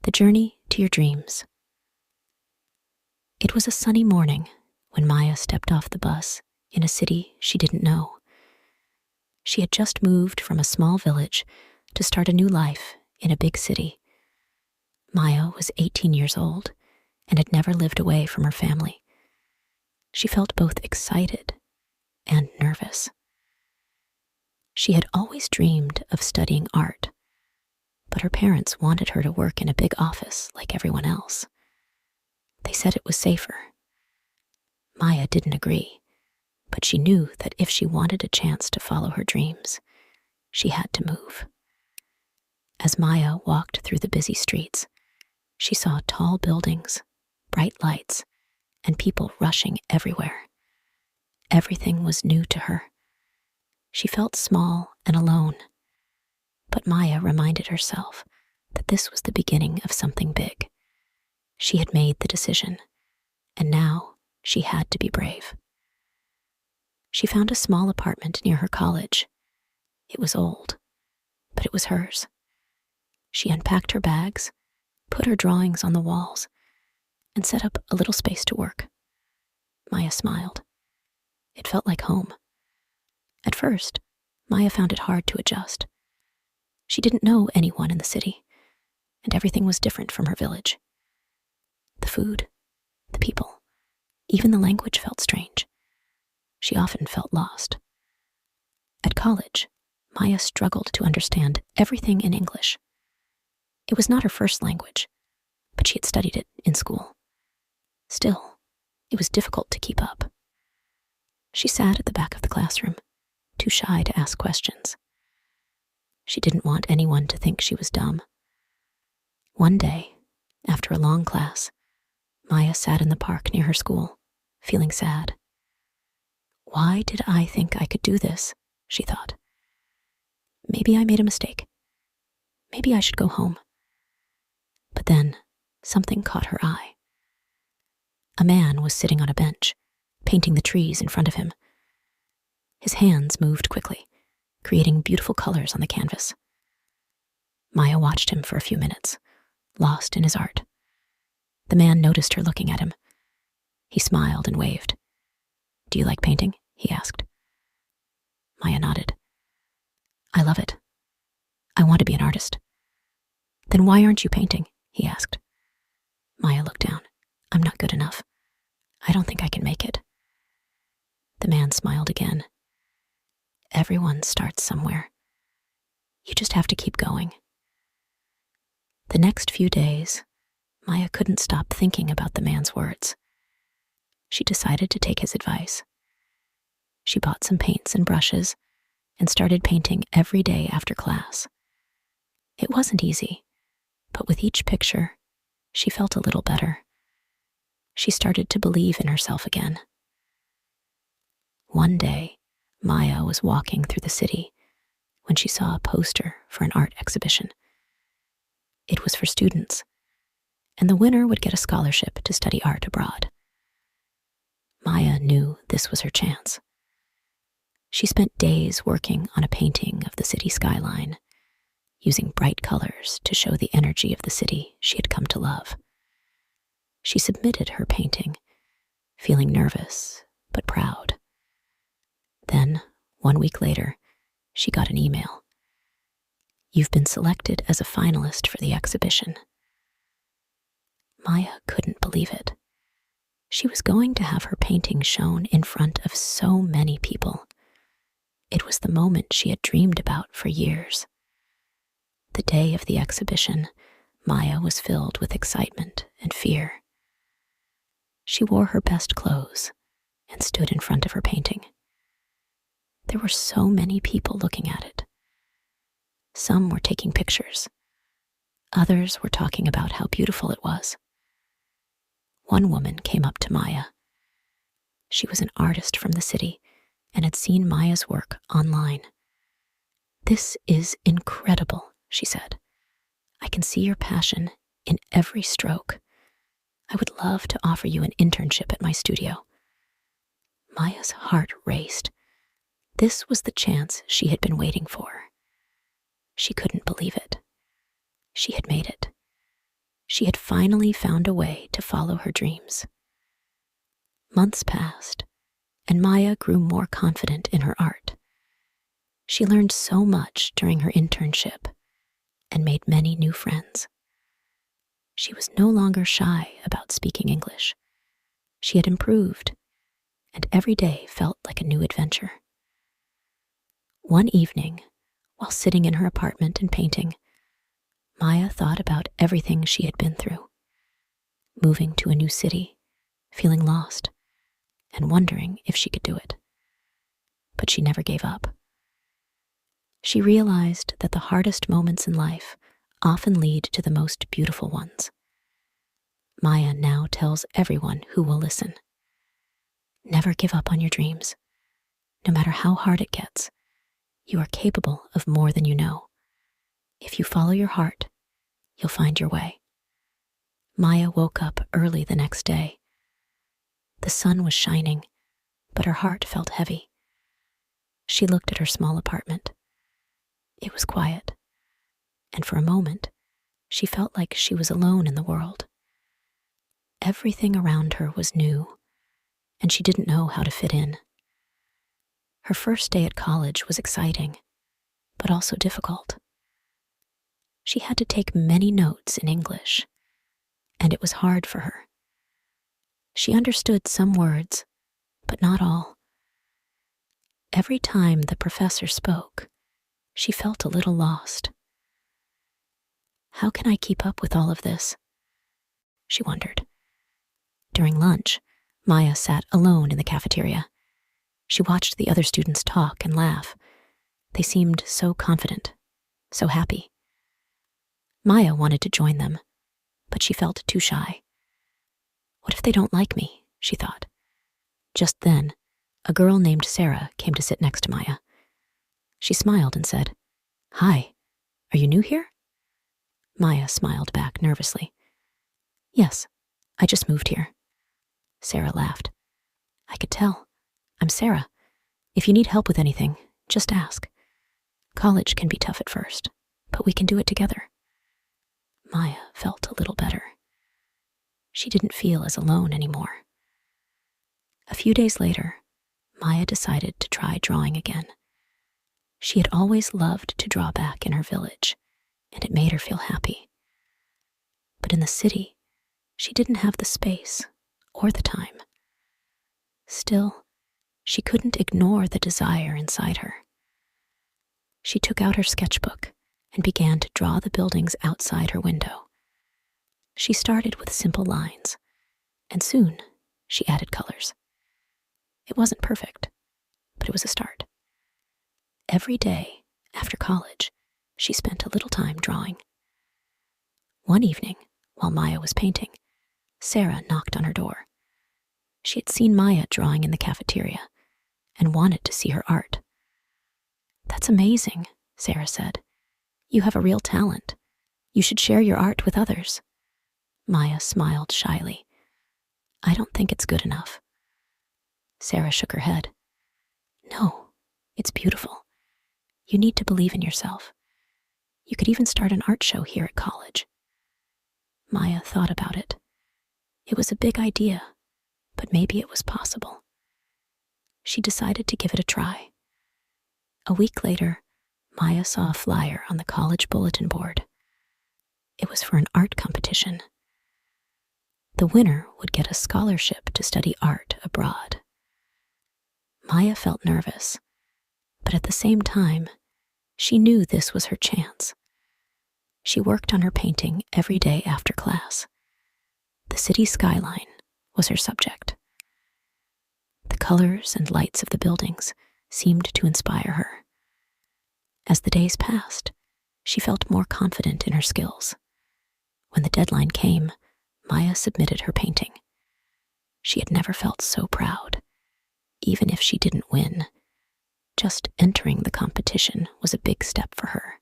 The journey to your dreams. It was a sunny morning when Maya stepped off the bus in a city she didn't know. She had just moved from a small village to start a new life in a big city. Maya was 18 years old and had never lived away from her family. She felt both excited and nervous. She had always dreamed of studying art, but her parents wanted her to work in a big office like everyone else. They said it was safer. Maya didn't agree, but she knew that if she wanted a chance to follow her dreams, she had to move. As Maya walked through the busy streets, she saw tall buildings, bright lights, and people rushing everywhere. Everything was new to her. She felt small and alone, but Maya reminded herself that this was the beginning of something big. She had made the decision, and now she had to be brave. She found a small apartment near her college. It was old, but it was hers. She unpacked her bags, put her drawings on the walls, and set up a little space to work. Maya smiled. It felt like home. At first, Maya found it hard to adjust. She didn't know anyone in the city, and everything was different from her village. The food, the people, even the language felt strange. She often felt lost. At college, Maya struggled to understand everything in English. It was not her first language, but she had studied it in school. Still, it was difficult to keep up. She sat at the back of the classroom, too shy to ask questions. She didn't want anyone to think she was dumb. One day, after a long class, Maya sat in the park near her school, feeling sad. Why did I think I could do this? She thought. Maybe I made a mistake. Maybe I should go home. But then, something caught her eye. A man was sitting on a bench, painting the trees in front of him. His hands moved quickly, creating beautiful colors on the canvas. Maya watched him for a few minutes, lost in his art. The man noticed her looking at him. He smiled and waved. "Do you like painting?" he asked. Maya nodded. "I love it. I want to be an artist." "Then why aren't you painting?" he asked. Maya looked down. "I'm not good enough. I don't think I can make it." The man smiled again. "Everyone starts somewhere. You just have to keep going." The next few days, Maya couldn't stop thinking about the man's words. She decided to take his advice. She bought some paints and brushes and started painting every day after class. It wasn't easy, but with each picture, she felt a little better. She started to believe in herself again. One day, Maya was walking through the city when she saw a poster for an art exhibition. It was for students, and the winner would get a scholarship to study art abroad. Maya knew this was her chance. She spent days working on a painting of the city skyline, using bright colors to show the energy of the city she had come to love. She submitted her painting, feeling nervous but proud. Then, 1 week later, she got an email. "You've been selected as a finalist for the exhibition." Maya couldn't believe it. She was going to have her painting shown in front of so many people. It was the moment she had dreamed about for years. The day of the exhibition, Maya was filled with excitement and fear. She wore her best clothes and stood in front of her painting. There were so many people looking at it. Some were taking pictures. Others were talking about how beautiful it was. One woman came up to Maya. She was an artist from the city and had seen Maya's work online. "This is incredible," she said. "I can see your passion in every stroke. I would love to offer you an internship at my studio." Maya's heart raced. This was the chance she had been waiting for. She couldn't believe it. She had made it. She had finally found a way to follow her dreams. Months passed, and Maya grew more confident in her art. She learned so much during her internship and made many new friends. She was no longer shy about speaking English. She had improved, and every day felt like a new adventure. One evening, while sitting in her apartment and painting, Maya thought about everything she had been through. Moving to a new city, feeling lost, and wondering if she could do it. But she never gave up. She realized that the hardest moments in life often lead to the most beautiful ones. Maya now tells everyone who will listen. Never give up on your dreams. No matter how hard it gets, you are capable of more than you know. If you follow your heart, you'll find your way. Maya woke up early the next day. The sun was shining, but her heart felt heavy. She looked at her small apartment. It was quiet, and for a moment, she felt like she was alone in the world. Everything around her was new, and she didn't know how to fit in. Her first day at college was exciting, but also difficult. She had to take many notes in English, and it was hard for her. She understood some words, but not all. Every time the professor spoke, she felt a little lost. How can I keep up with all of this? She wondered. During lunch, Maya sat alone in the cafeteria. She watched the other students talk and laugh. They seemed so confident, so happy. Maya wanted to join them, but she felt too shy. What if they don't like me? She thought. Just then, a girl named Sarah came to sit next to Maya. She smiled and said, "Hi, are you new here?" Maya smiled back nervously. "Yes, I just moved here." Sarah laughed. "I could tell. I'm Sarah. If you need help with anything, just ask. College can be tough at first, but we can do it together." Maya felt a little better. She didn't feel as alone anymore. A few days later, Maya decided to try drawing again. She had always loved to draw back in her village, and it made her feel happy. But in the city, she didn't have the space or the time. Still, she couldn't ignore the desire inside her. She took out her sketchbook and began to draw the buildings outside her window. She started with simple lines, and soon she added colors. It wasn't perfect, but it was a start. Every day after college, she spent a little time drawing. One evening, while Maya was painting, Sarah knocked on her door. She had seen Maya drawing in the cafeteria and wanted to see her art. "That's amazing," Sarah said. "You have a real talent. You should share your art with others." Maya smiled shyly. "I don't think it's good enough." Sarah shook her head. "No, it's beautiful. You need to believe in yourself. You could even start an art show here at college." Maya thought about it. It was a big idea, but maybe it was possible. She decided to give it a try. A week later, Maya saw a flyer on the college bulletin board. It was for an art competition. The winner would get a scholarship to study art abroad. Maya felt nervous, but at the same time, she knew this was her chance. She worked on her painting every day after class. The city skyline was her subject. The colors and lights of the buildings seemed to inspire her. As the days passed, she felt more confident in her skills. When the deadline came, Maya submitted her painting. She had never felt so proud. Even if she didn't win, just entering the competition was a big step for her.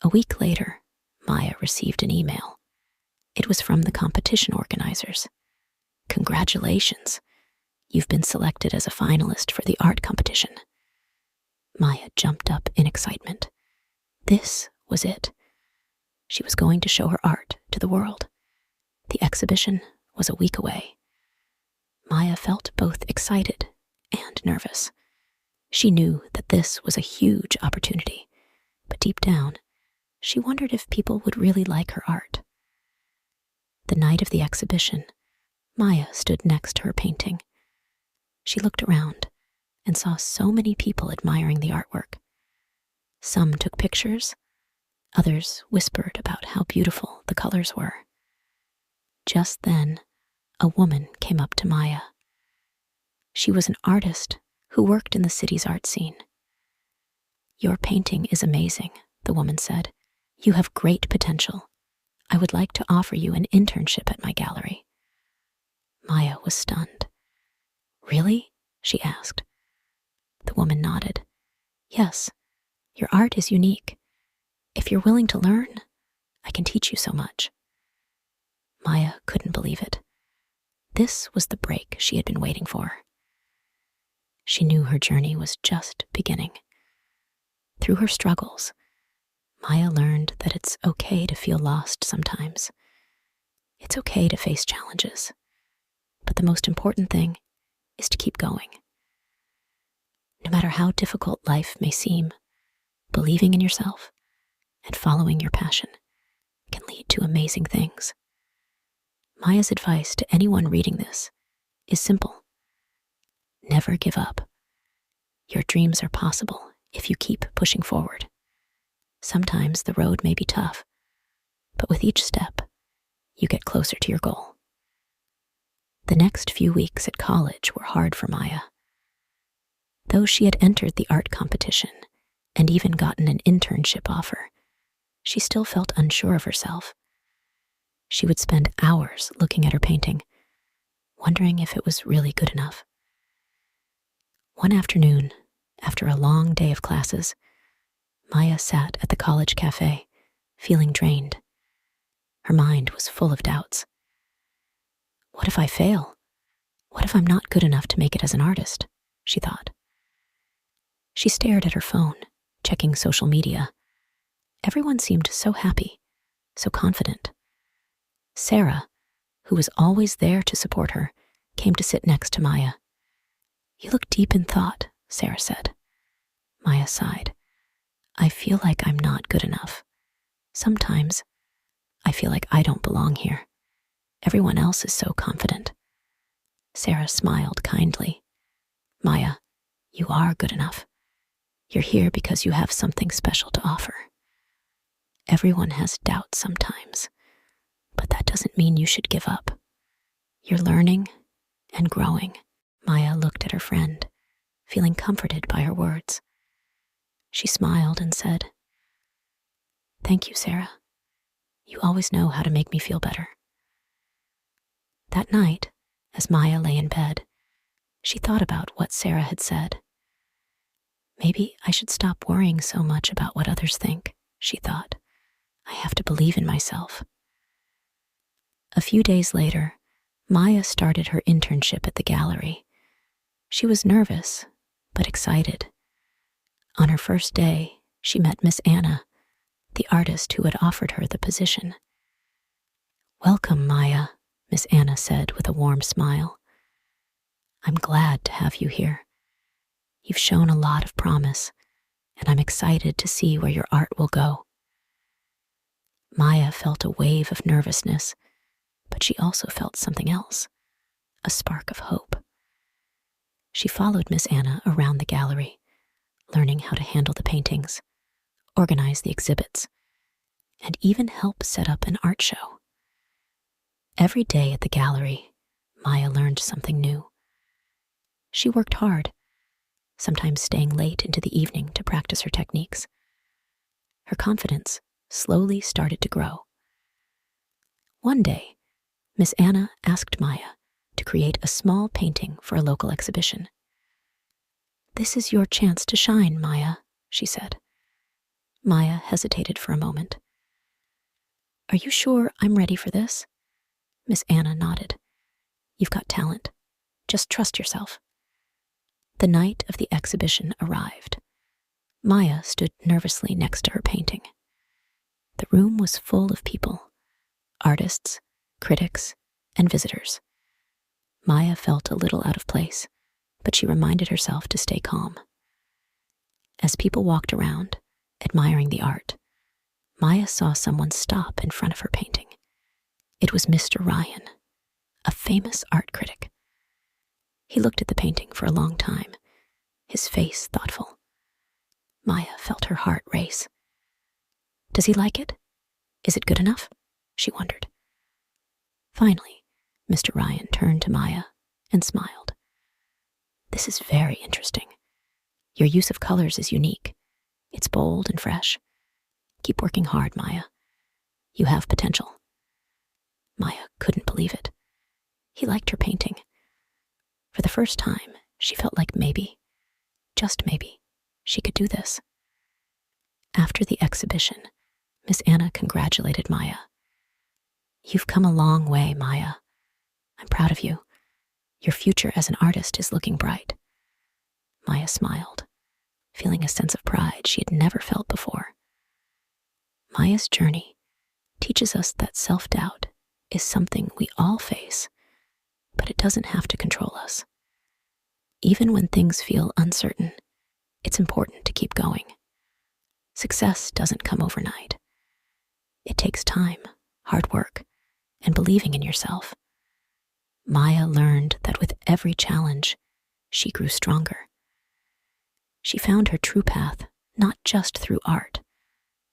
A week later, Maya received an email. It was from the competition organizers. "Congratulations! You've been selected as a finalist for the art competition." Maya jumped up in excitement. This was it. She was going to show her art to the world. The exhibition was a week away. Maya felt both excited and nervous. She knew that this was a huge opportunity, but deep down, she wondered if people would really like her art. The night of the exhibition, Maya stood next to her painting. She looked around and saw so many people admiring the artwork. Some took pictures, others whispered about how beautiful the colors were. Just then, a woman came up to Maya. She was an artist who worked in the city's art scene. "Your painting is amazing," the woman said. "You have great potential. I would like to offer you an internship at my gallery." Maya was stunned. "Really?" she asked. The woman nodded. "Yes, your art is unique. If you're willing to learn, I can teach you so much." Maya couldn't believe it. This was the break she had been waiting for. She knew her journey was just beginning. Through her struggles, Maya learned that it's okay to feel lost sometimes. It's okay to face challenges. But the most important thing is to keep going. No matter how difficult life may seem, believing in yourself and following your passion can lead to amazing things. Maya's advice to anyone reading this is simple. Never give up. Your dreams are possible if you keep pushing forward. Sometimes the road may be tough, but with each step, you get closer to your goal. The next few weeks at college were hard for Maya. Though she had entered the art competition and even gotten an internship offer, she still felt unsure of herself. She would spend hours looking at her painting, wondering if it was really good enough. One afternoon, after a long day of classes, Maya sat at the college cafe, feeling drained. Her mind was full of doubts. What if I fail? What if I'm not good enough to make it as an artist? She thought. She stared at her phone, checking social media. Everyone seemed so happy, so confident. Sarah, who was always there to support her, came to sit next to Maya. "You look deep in thought," Sarah said. Maya sighed. "I feel like I'm not good enough. Sometimes I feel like I don't belong here. Everyone else is so confident." Sarah smiled kindly. "Maya, you are good enough. You're here because you have something special to offer. Everyone has doubts sometimes, but that doesn't mean you should give up. You're learning and growing." Maya looked at her friend, feeling comforted by her words. She smiled and said, "Thank you, Sarah. You always know how to make me feel better." That night, as Maya lay in bed, she thought about what Sarah had said. "Maybe I should stop worrying so much about what others think," she thought. "I have to believe in myself." A few days later, Maya started her internship at the gallery. She was nervous, but excited. On her first day, she met Miss Anna, the artist who had offered her the position. "Welcome, Maya," Miss Anna said with a warm smile. "I'm glad to have you here. You've shown a lot of promise, and I'm excited to see where your art will go." Maya felt a wave of nervousness, but she also felt something else, a spark of hope. She followed Miss Anna around the gallery, learning how to handle the paintings, organize the exhibits, and even help set up an art show. Every day at the gallery, Maya learned something new. She worked hard, sometimes staying late into the evening to practice her techniques. Her confidence slowly started to grow. One day, Miss Anna asked Maya to create a small painting for a local exhibition. "This is your chance to shine, Maya," she said. Maya hesitated for a moment. "Are you sure I'm ready for this?" Miss Anna nodded. "You've got talent. Just trust yourself." The night of the exhibition arrived. Maya stood nervously next to her painting. The room was full of people, artists, critics, and visitors. Maya felt a little out of place, but she reminded herself to stay calm. As people walked around, admiring the art, Maya saw someone stop in front of her painting. It was Mr. Ryan, a famous art critic. He looked at the painting for a long time, his face thoughtful. Maya felt her heart race. Does he like it? Is it good enough? She wondered. Finally, Mr. Ryan turned to Maya and smiled. This is very interesting. Your use of colors is unique. It's bold and fresh. Keep working hard, Maya. You have potential. Maya couldn't believe it. He liked her painting. For the first time, she felt like maybe, just maybe, she could do this. After the exhibition, Miss Anna congratulated Maya. You've come a long way, Maya. I'm proud of you. Your future as an artist is looking bright. Maya smiled, feeling a sense of pride she had never felt before. Maya's journey teaches us that self-doubt is something we all face, but it doesn't have to control us. Even when things feel uncertain, it's important to keep going. Success doesn't come overnight. It takes time, hard work, and believing in yourself. Maya learned that with every challenge, she grew stronger. She found her true path not just through art,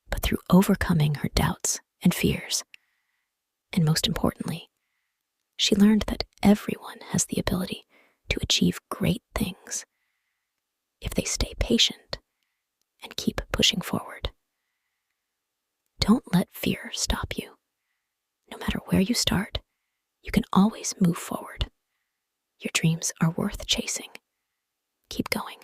but through overcoming her doubts and fears. And most importantly, she learned that everyone has the ability to achieve great things if they stay patient and keep pushing forward. Don't let fear stop you. No matter where you start, you can always move forward. Your dreams are worth chasing. Keep going.